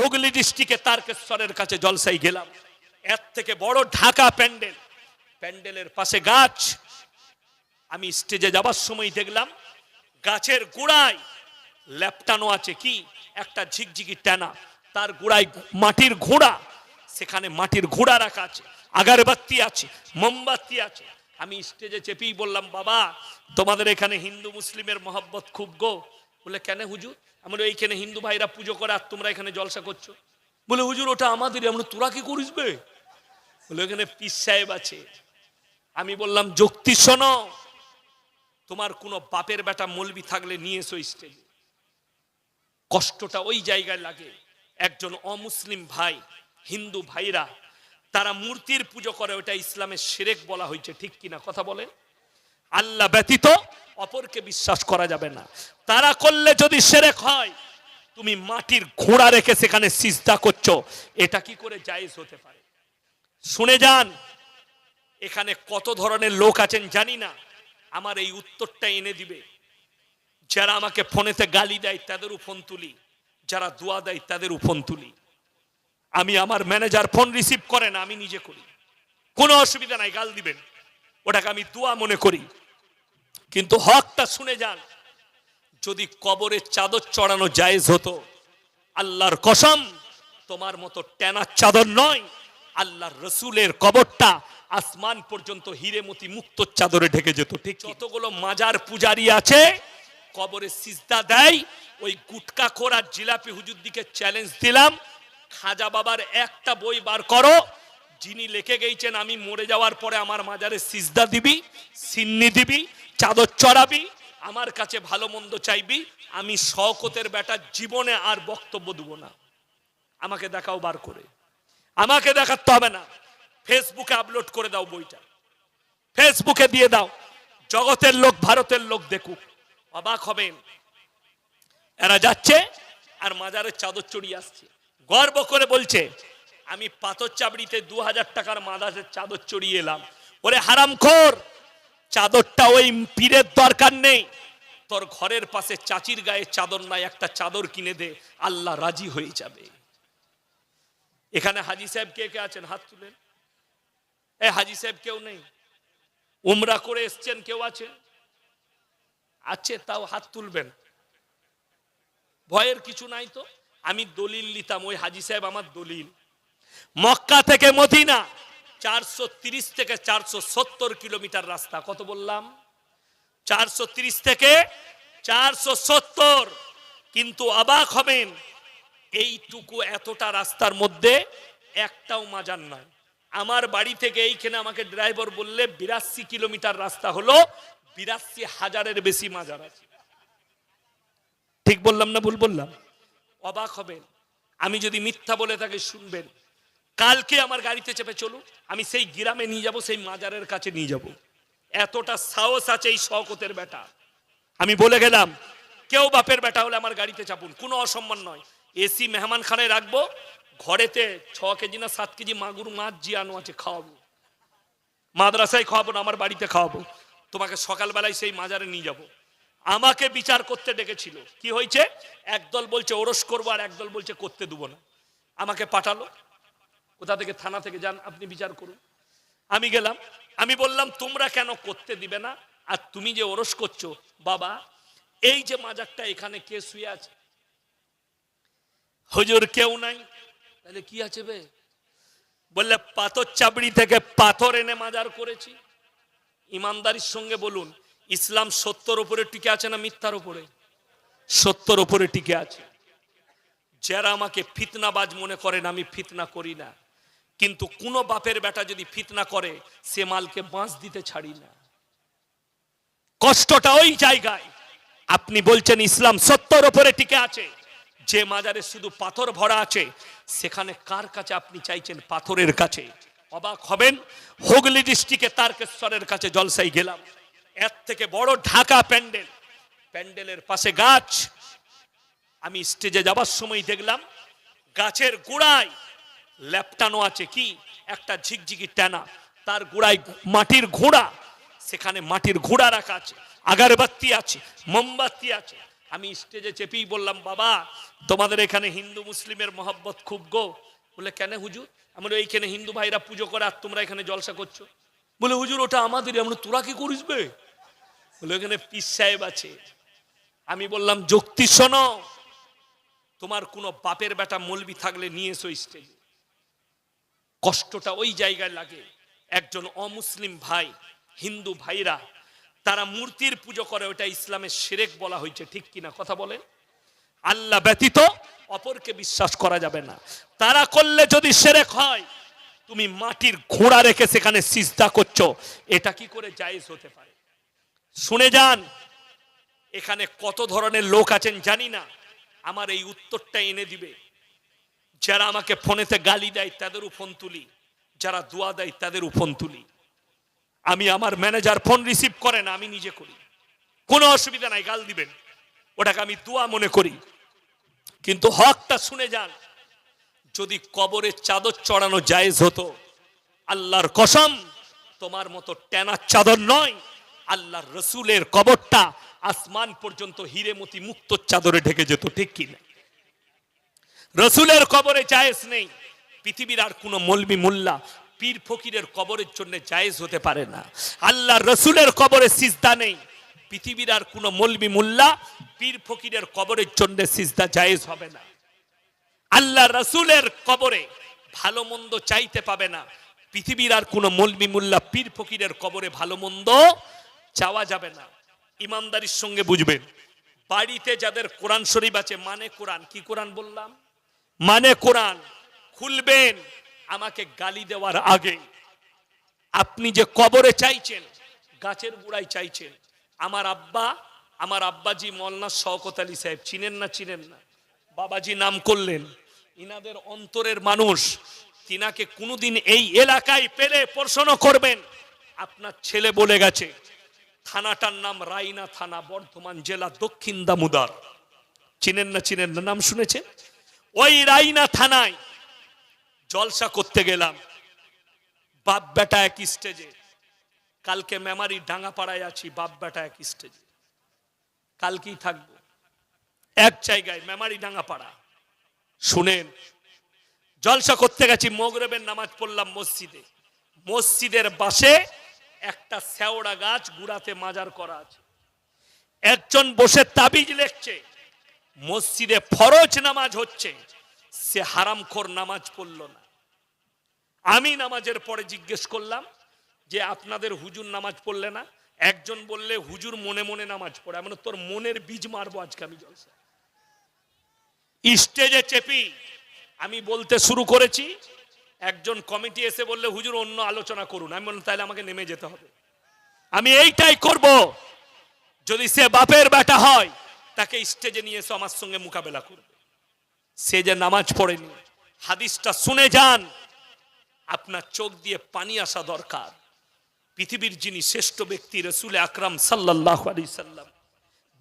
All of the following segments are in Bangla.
হুগলি ডিস্ট্রিক্টে তারকেশ্বরের কাছে জলসায় গেলাম। এর থেকে বড় ঢাকা প্যান্ডেল, প্যান্ডেলের পাশে গাছ। আমি স্টেজে যাবার সময় দেখলাম গাছের গোড়ায় লেপটানো আছে কি একটা ঝিকঝিকি টানা, তার গোড়ায় মাটির ঘোড়া, সেখানে মাটির ঘোড়া রাখা আছে, আগরবাতি আছে, মোমবাতি আছে। আমি স্টেজে চেপেই বললাম, বাবা তোমাদের এখানে হিন্দু মুসলিমের মহব্বত খুব গো। বলে কেন হুজুর? আমরা এইখানে হিন্দু ভাইরা পুজো করে আর তোমরা এখানে জলসা করছো। বলে হুজুর ওটা আমাদেরই। আমরা তোরা কি করিস বে? বলে এখানে পীর সাহেব আছে। আমি বললাম যুক্তি শোনো, তোমার কোনো বাপের বেটা মৌলবি থাকলে নিয়ে এসো স্টেজে। কষ্টটা ওই জায়গায় লাগে। একজন অমুসলিম ভাই, হিন্দু ভাইরা তারা মূর্তির পুজো করে, ওটা ইসলামের শিরক বলা হয়েছে, ঠিক কিনা কথা বলেন? আল্লাহ ব্যতীত অপরকে বিশ্বাস করা যাবে না। তারা করলে যদি শিরক হয়, তুমি মাটির ঘোড়া রেখে সেখানে সিজদা করছো, এটা কি করে জায়েজ হতে পারে? শুনে যান, এখানে কত ধরনের লোক আছেন জানি না, আমার এই উত্তরটা এনে দিবে। যারা আমাকে ফোনেতে গালি দেয় তাদেরও ফোন তুলি, যারা দোয়া দেয় তাদেরও ফোন তুলি। আমি আমার ম্যানেজার ফোন রিসিভ করে না, আমি নিজে করি, কোনো অসুবিধা নাই, গাল দিবেন, ওটাকে আমি দোয়া মনে করি। কিন্তু হকটা শুনে যান, যদি কবরে চাদর চড়ানো জায়েজ হতো, আল্লাহর কসম তোমার মতো টেনার চাদর নয়, আল্লাহর রসুলের কবরটা আসমান পর্যন্ত হিরেমতি মুক্ত চাদরে ঢেকে যেত। ঠিক যতগুলো মাজার পূজারি আছে কবরে সিজদা দেয়, ওই গুটকা খোর আর জিলাপি হুজুর দিকে চ্যালেঞ্জ দিলাম, খাজা বাবার একটা বই বার করো, যিনি লিখে গেছেন আমি মরে যাওয়ার পরে আমার মাজারে সিজদা দিবি, সিন্নি দিবি, চাদর চড়াবি, আমার কাছে ভালো মন্দ চাইবি, আমি শওকতের বেটা জীবনে আর বক্তব্য দেব না। আমাকে দেখাও বার করে, আমাকে দেখাতে হবে না, ফেসবুকে আপলোড করে দাও বইটা, ফেসবুকে দিয়ে দাও, জগতের লোক ভারতের লোক দেখুক, অবাক হবেন। এরা যাচ্ছে আর মাজারের চাদর চড়িয়ে আসছে, গর্ব করে বলছে আমি পাথর চাবড়িতে 2000 টাকার মাদারের চাদর চড়িয়ে এলাম। ওরে হারামখোর, চাদরটা ওই পীরের দরকার নেই, তোর ঘরের পাশে চাচির গায়ে চাদর নাই, একটা চাদর কিনে দে, আল্লাহ রাজি হয়ে যাবে। এখানে হাজী সাহেব কে কে আছেন? হাত তুলেন। এ হাজী সাহেব কেউ নেই? উমরা করে এসছেন কেউ আছেন? আছে, তাও হাত তুলবেন, ভয়ের কিছু নাই তো। আমি দলিল নিতাম, ওই হাজী সাহেব আমার দলিল। মক্কা থেকে মদিনা 430 থেকে 470 কিলোমিটার রাস্তা। কত বললাম? 430 থেকে 470। কিন্তু অবাক হবেন, এইটুকু এতটা রাস্তার মধ্যে একটাও মাজার নাই। আমার বাড়ি থেকে এইখানে আমাকে ড্রাইভার বললে 82 কিলোমিটার রাস্তা হলো, 82,000-এর বেশি মাজার আছে। ঠিক বললাম না ভুল বললাম? অবাক হবেন, আমি যদি মিথ্যা বলে থাকি শুনবেন। কালকে আমার গাড়িতে চেপে চলুন, আমি সেই গ্রামে নিয়ে যাব, সেই মাজারের কাছে নিয়ে যাব। এতটা সাহস আছে এই শওকতের বেটা। আমি বলে গেলাম, কেউ বাপের বেটা হলে আমার গাড়িতে চাপুন, কোনো অসম্মান নয়। এসি মেহমানখানায় রাখবো, ঘরেতে 6 কেজি না 7 কেজি মাগুর মাছ জিয়ানো আছে, খাওয়াবো। মাদ্রাসায় খাওয়াবো না, আমার বাড়িতে খাওয়াবো। তোমাকে সকালবেলায় সেই মাজারে নিয়ে যাব। আমাকে বিচার করতে ডেকেছিল, কি হয়েছে? একদল বলছে ওরস করবো, আর একদল বলছে করতে দেবো না। আমাকে পাঠালো, কোথা থেকে? থানা থেকে, যান আপনি বিচার করুন। আমি গেলাম, আমি বললাম তোমরা কেন করতে দিবে না, আর তুমি যে ওরস করছো, বাবা এই যে মাজারটা এখানে কে শুয়ে আছে? হুজুর কেউ নাই। তাহলে কি আছে বে? বললে পাথর চাবড়ি থেকে পাথর এনে মাজার করেছি। ইমানদারির সঙ্গে বলুন, ইসলাম সত্যর উপরে টিকে আছে না মিথ্যার উপরে? সত্যর উপরে টিকে আছে। যারা আমাকে ফিতনাবাজ মনে করেন, আমি ফিতনা করি না, কিন্তু কোন বাপের বেটা যদি ফিতনা করে, সে মালকে বাঁশ দিতে ছাড়ি না। কষ্টটা ওই জায়গায়। আপনি বলছেন ইসলাম সত্যর উপরে টিকে আছে, যে মাজারে শুধু পাথর ভরা আছে, সেখানে কার কাছে আপনি চাইছেন? পাথরের কাছে। অবাক হবেন, হুগলি ডিস্ট্রিক্টে তারকেশ্বরের কাছে জলসায় গেলাম। এর থেকে বড় ঢাকা প্যান্ডেল, প্যান্ডেলের পাশে গাছ। আমি স্টেজে যাবার সময় দেখলাম গাছের গোড়ায় লেপটানো আছে কি একটা ঝিকঝিকি টানা, তার গোড়ায় মাটির ঘোড়া, সেখানে মাটির ঘোড়া রাখা আছে, আগরবাতি আছে, মোমবাতি আছে। আমি স্টেজে চেপেই বললাম, বাবা তোমাদের এখানে হিন্দু মুসলিমের মহব্বত খুব গো। বলে কেন হুজুর? আমরা এইখানে হিন্দু ভাইরা পুজো করে আর তোমরা এখানে জলসা করছো। বলে হুজুর ওটা আমাদেরই। আমরা তোরা কি করিস বে? বলে ওখানে পীর সাহেব আছে। আমি বললাম যুক্তি শোনো, তোমার কোনো বাপের বেটা মৌলবি থাকলে নিয়ে এসো স্টেজে। কষ্টটা ওই জায়গায় লাগে, একজন অমুসলিম ভাই, হিন্দু ভাইরা তারা মূর্তির পুজো করে, ওটা ইসলামের শিরক বলা হয়েছে, ঠিক কিনা কথা বলেন? আল্লাহ ব্যতীত অপরকে বিশ্বাস করা যাবে না। তারা করলে যদি শিরক হয়, তুমি মাটির ঘোড়া রেখে সেখানে সিজদা করছো, এটা কি করে জায়েজ হতে পারে? শুনে যান, এখানে কত ধরনের লোক আছেন জানি না, আমার এই উত্তরটা এনে দিবে। যারা আমাকে ফোনেতে গালি দেয় তাদেরও ফোন তুলি, যারা দোয়া দেয় তাদেরও ফোন তুলি। আমি আমার ম্যানেজার ফোন রিসিভ করে না, আমি নিজে করি, কোনো অসুবিধা নাই, গাল দিবেন, ওটাকে আমি দোয়া মনে করি। কিন্তু হকটা শুনে যান, যদি কবরে চাদর চড়ানো জায়েজ হতো, আল্লাহর কসম তোমার মতো টেনা চাদর নয়, আল্লাহর রসুলের কবরটা আসমান পর্যন্ত হিরেমতি মুক্ত চাদরে ঢেকে যেত, ঠিক কিনা? রসুলের কবরে জায়েজ নেই, পৃথিবীর আর কোন মৌলবি মোল্লা পীর ফকিরের কবরের জন্য জায়েজ হতে পারে না। আল্লাহর রসুলের কবরে সিজদা নেই, পৃথিবীর আর কোন মৌলবি মোল্লা পীর ফকিরের কবরের জন্য সিজদা জায়েজ হবে না। আল্লাহ রসুলের কবরে ভালো মন্দ চাইতে পাবে না, পৃথিবীর আর কোন মৌলবি মোল্লা পীর ফকিরের কবরে ভালো মন্দ চাওয়া যাবে না। ইমানদারির সঙ্গে বুঝবেন, বাড়িতে যাদের কোরআন শরীফ আছে, মানে কোরআন, কি কোরআন বললাম? মানে কোরআন খুলবেন। আমাকে গালি দেওয়ার আগে আপনি যে কবরে চাইছেন, গাছের গুড়ায় চাইছেন, আমার আব্বাজি মৌলানা শওকত আলী সাহেব, চিনেন না? চিনেন না? বাবাজি নাম করলেন, ইনাদের অন্তরের মানুষ, তিনাকে কোনোদিন এই এলাকায় পেলে প্রশ্ন করবেন। আপনার ছেলে বলে গেছে, থানাটার নাম রাইনা থানা, বর্ধমান জেলা, দক্ষিণ দামোদর। চিনেন না? চিনেন না? নাম শুনেছেন? ওই রাইনা থানায় জলসা করতে গেলাম, বাপ বেটা এক স্টেজে। কালকে মেমারি ডাঙ্গাপাড়ায় আছি, বাপ বেটা এক স্টেজে, কালকেই থাকবো এক জায়গায়, মেমারি ডাঙ্গাপাড়া। শুনেন, জলসা করতে গেছি, মাগরিবের নামাজ পড়লাম মসজিদে। মসজিদের পাশে একটা শেওড়া গাছ, গুড়াতে মাজার করা আছে। একজন বসে তাবিজ লেখছে, মসজিদে ফরজ নামাজ হচ্ছে, সে হারামখোর নামাজ পড়ল না। আমি নামাজের পরে জিজ্ঞেস করলাম যে আপনাদের হুজুর নামাজ পড়লে না? একজন বললে হুজুর মনে মনে নামাজ পড়ে। আমি তোর মনের বীজ মারবো আজকে আমি জলসা। স্টেজে চেপি আমি বলতে শুরু করেছি, একজন কমিটি এসে বললে হুজুর অন্য আলোচনা করুন। আমি বললাম তাহলে আমাকে নেমে যেতে হবে, আমি এইটাই করব। যদি সে বাপের বেটা হয়, তাকে স্টেজে নিয়ে এসে আমার সঙ্গে মোকাবেলা করবে। সে যে নামাজ পড়েনি, হাদিসটা শুনে যান, আপনার চোখ দিয়ে পানি আসা দরকার। পৃথিবীর যিনি শ্রেষ্ঠ ব্যক্তি, রাসূল আকরাম সাল্লাল্লাহু আলাইহি সাল্লাম,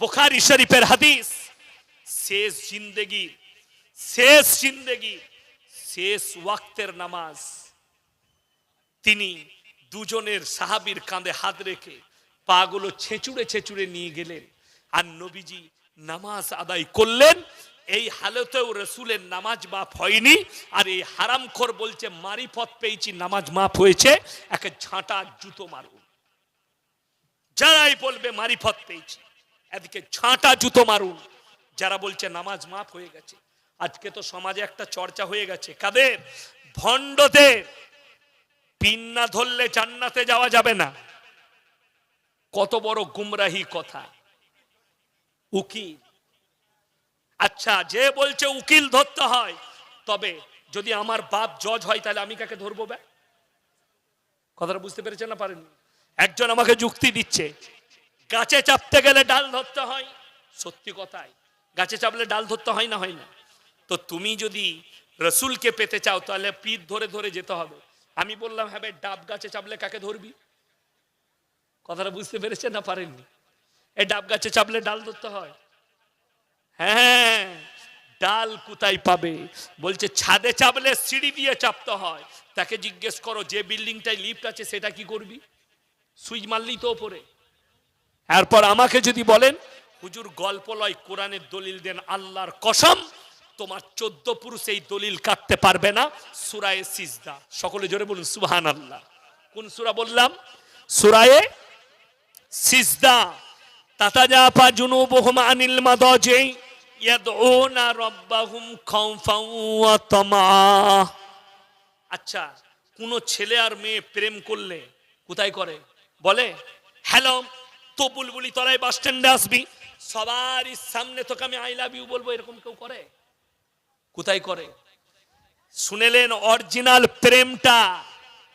বুখারী শরীফের হাদিস, শেষ জিন্দেগি, শেষ ওয়াক্তের নামাজ, তিনি দুজনের সাহাবীর কাঁধে হাত রেখে পাগুলো ছেঁচুড়ে ছেঁচুড়ে নিয়ে গেলেন, আর নবীজি নামাজ আদায় করলেন। এই হালতেও রসুলের নামাজ মাফ হয়নি, আর এই হারামখোর বলছে মারিফত পেয়েছি, নামাজ মাফ হয়েছে। একে ঝাঁটা জুতো মারুন, যারাই বলবে মারিফত পেয়েছি, এদিকে ঝাঁটা জুতো মারুন যারা বলছে নামাজ মাফ হয়ে গেছে। আজকে তো সমাজে একটা চর্চা হয়ে গেছে, কাদের? ভণ্ডদের। পিন না ধরলে জান্নাতে যাওয়া যাবে না, কত বড় গুমরাহি কথা। উকিল, আচ্ছা যে বলছে উকিল ধরতে হয়, তবে যদি আমার বাপ জজ হয় তাহলে আমি কাকে ধরবো? কথাটা বুঝতে পেরেছেন না পারেন? একজন আমাকে যুক্তি দিচ্ছে, গাছে চাপতে গেলে ডাল ধরতে হয়। সত্যি কথাই, গাছে চাপলে ডাল ধরতে হয় না? হয় না? তো তুমি যদি রসুলকে পেতে চাও তাহলে পিঠ ধরে ধরে যেতে হবে। আমি বললাম হ্যাঁ ভাই, ডাব গাছে চাপলে কাকে ধরবি? কথাটা বুঝতে পেরেছেন না পারেননি? এই ডাব গাছে চাপলে ডাল ধরতে হয়। হ্যাঁ, ডাল কোথায় পাবে? বলছে ছাদে চাপলে সিঁড়ি দিয়ে চাপতে হয়। তাকে জিজ্ঞেস করো, যে বিল্ডিংটায় লিফট আছে সেটা কি করবি? সুইচ মারলি তো ওপরে। এরপর আমাকে যদি বলেন হুজুর গল্প লয়, কোরআনের দলিল দেন, আল্লাহর কসম তোমার 14 পুরুষ এই দলিল কাটতে পারবে না। সূরা সিজদা, সকলে জোরে বলুন সুবহানাল্লাহ। কোন সূরা বললাম? সূরা সিজদা। তাতাজাফা জুনুবুহুম আনিল মাদাজি ইয়াদউনা রাব্বাহুম খাউফান ওয়া তামা। আচ্ছা, কোন ছেলে আর মেয়ে প্রেম করলে কোথায় করে? বলে হ্যালো তো বুলবুলি তোরাই বাস স্ট্যান্ডে আসবি, সবার সামনে তোকে আমি আই লাভ ইউ বলবো, এরকম কেউ করে? কোথায় করে? শুনেলেন অরিজিনাল প্রেমটা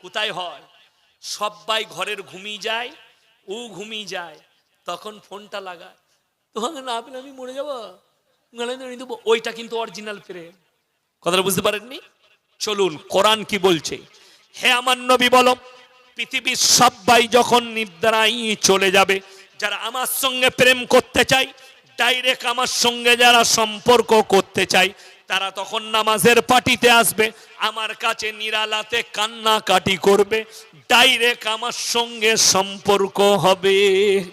কোথায় হয়? সবাই ঘরের ঘুমিয়ে যায়, ও ঘুমিয়ে যায়, তখন ফোনটা লাগায়, তোমাকে না পেলে আমি মরে যাবো, ওইটা কিন্তু অরিজিনাল প্রেম। কথাটা বুঝতে পারেননি? চলুন কোরআন কি বলছে। হে আমার নবী বলো, পৃথিবীর সবাই যখন নিদ্রায় চলে যাবে, যারা আমার সঙ্গে প্রেম করতে চায়, ডাইরেক্ট আমার সঙ্গে যারা সম্পর্ক করতে চায়, তারা তখন নামাজের পার্টিতে আসবে, আমার কাছে নিরালাতে কান্নাকাটি করবে, ডাইরেক্ট আমার সঙ্গে সম্পর্ক হবে।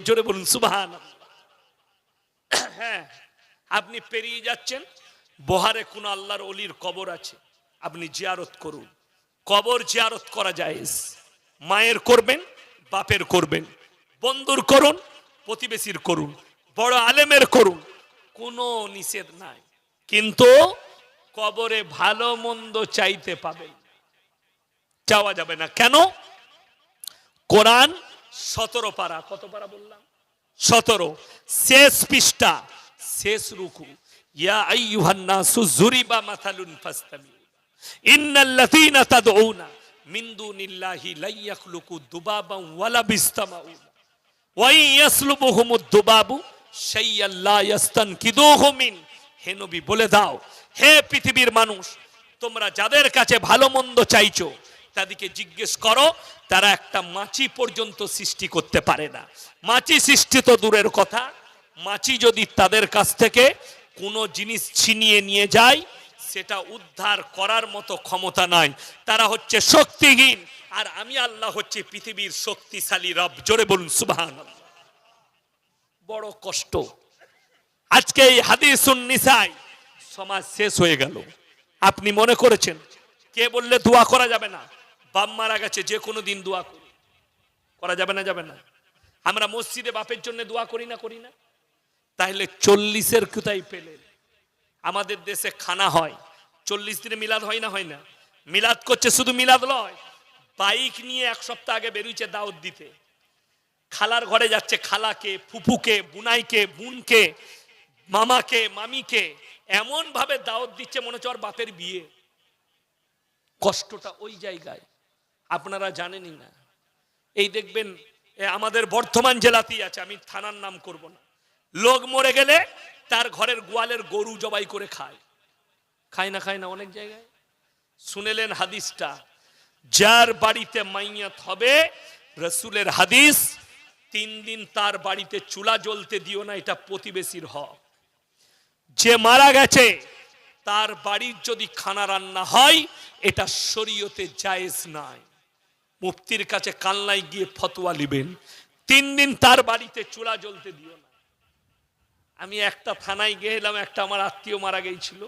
জোরে বলুন সুবহানাল্লাহ। হ্যাঁ, আপনি পেরিয়ে যাচ্ছেন, বহারে কোন আল্লাহর ওলির কবর আছে, আপনি জিয়ারত করুন। কবর জিয়ারত করা জায়েজ, মায়ের করবেন, বাপের করবেন, বন্ধুর করুন, প্রতিবেশীর করুন, বড় আলেমের করুন, কোনো নিষেধ নাই। কিন্তু কবরে ভালো মন্দ চাইতে পাবেন, চাওয়া যাবে না। কেন? কোরআন 17 পারা, কত পারা বললাম? 17, শেষ পৃষ্ঠা, শেষ রুকু। ইয়া আইয়ুহান নাসু যুরিবা মাসালুন ফাসতামিউ ইন্নাল্লাযীনা তাদউনা মিন দুনিল্লাহি লা ইয়াখলুকু দুবাবান ওয়ালা বিসতামাউন ওয়া ইয়াসলুবুহুমুদ দুবাবু শাইয়ান লা ইয়াস্তানকিদুহু মিন। হে নবী বলে দাও, হে পৃথিবীর মানুষ, তোমরা যাদের কাছে ভালো মন্দ চাইছো তাদেরকে জিজ্ঞেস করো, তারা একটা মাছি পর্যন্ত সৃষ্টি করতে পারে না। মাছি সৃষ্টি তো দূরের কথা, মাছি যদি তাদের কাছ থেকে কোনো জিনিস ছিনিয়ে নিয়ে যায়, সেটা উদ্ধার করার মতো ক্ষমতা নাই। তারা হচ্ছে শক্তিহীন, আর আমি আল্লাহ হচ্ছে পৃথিবীর শক্তিশালী রব। জোরে বলুন সুবহানাল্লাহ। বড় কষ্ট। আজকে এই হাদিসুন নিসাই সমাজ শেষ হয়ে গেল। আপনি মনে করেছেন কে বললে দোয়া করা যাবে না? বাপ মারা গেছে, যে কোনো দিন দোয়া করা যাবে না? যাবে না। আমরা মসজিদে বাপের জন্য দোয়া করি না? করি না। তাহলে 40-এর কোথায় পেলেন? আমাদের দেশে খানা হয়, 40 দিনে মিলাদ হয় না? হয় না? মিলাদ করছে, শুধু মিলাদ নয়, বাইক নিয়ে 1 সপ্তাহ আগে বেরিয়েছে দাওয়াত দিতে, খালার ঘরে যাচ্ছে, খালাকে, ফুফুকে, বুনাইকে, বোনকে, মামাকে, মামিকে, এমন ভাবে দাওয়াত দিচ্ছে মনে হচ্ছে ওর বাপের বিয়ে। কষ্টটা ওই জায়গায়, আপনারা জানেনই না। এই দেখবেন আমাদের বর্ধমান জেলাতেই আছে, আমি থানার নাম করব না, লোক মরে গেলে তার ঘরের গোয়ালের গরু জবাই করে খায়। খায় না? খায় না অনেক জায়গায়। শুনেলেন হাদিসটা, যার বাড়িতে মাইয়াত হবে, রাসূলের হাদিস, 3 দিন তার বাড়িতে চুলা জ্বলতে দিও না, এটা প্রতিবেশীর হক। যে মারা গেছে তার বাড়ির যদি খানা রান্না হয়, এটা শরীয়তে জায়েজ নাই। মুফতির কাছে কালনায় গিয়ে ফতোয়া নেবেন, 3 দিন তার বাড়িতে চুলা জ্বলতে দিও না। আমি একটা থানায় গেলাম, একটা আমার আত্মীয় মারা গিয়েছিল,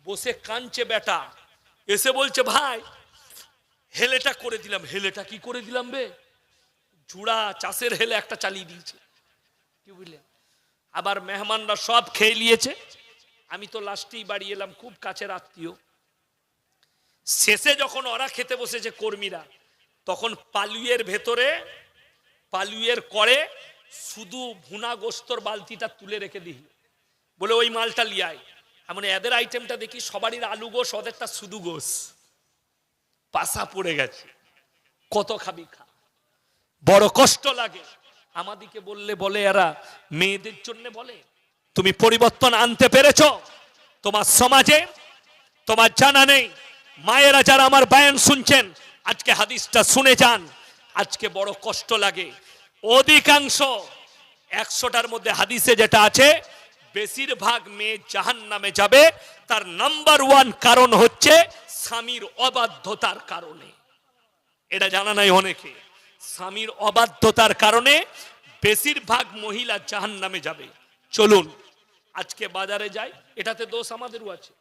বসে কাঁদছে বেটা, এসে বলছে ভাই হেলেটা করে দিলাম। হেলেটা কি করে দিলাম বে? জুড়া চাষের হেলে একটা চালিয়ে দিয়েছে। কি বুঝলেন? আবার মেহমানরা সব খেয়ে নিয়েছে, আমি তো লাস্টেই বাড়ি এলাম, খুব কাছের আত্মীয়। শেষে যখন ওরা খেতে বসেছে কর্মীরা, তখন পালুয়ের ভেতরে, পালুয়ের করে শুধু ভুনা গোস্তর বালতিটা তুলে রেখে দিই, বলে ওই মালটা লিয়ায়। এমন এদের আইটেমটা দেখি সবারই আলু গোস, ওদেরটা শুধু গোস, পাশা পড়ে গেছে। কত খাবি খা, বড় কষ্ট লাগে। আমাদিকে বললে বলে এরা মেয়েদের জন্য বলে, তুমি পরিবর্তন আনতে পেরেছো তোমার সমাজে? তোমার জানা নেই। মায়েরা যারা আমার বয়ান শুনছেন, আজকে হাদিসটা শুনে যান। আজকে বড় কষ্ট লাগে। অধিকাংশ 100টার মধ্যে হাদিসে যেটা আছে, বেশিরভাগ মেয়ে জাহান্নামে যাবে, তার নাম্বার 1 কারণ হচ্ছে স্বামীর অবাধ্যতার কারণে। এটা জানা নাই অনেকে। স্বামীর অবাধ্যতার কারণে বেশিরভাগ মহিলা জাহান্নামে যাবে। চলুন আজকে বাজারে যাই, এটাতে দোষ আমাদেরও আছে।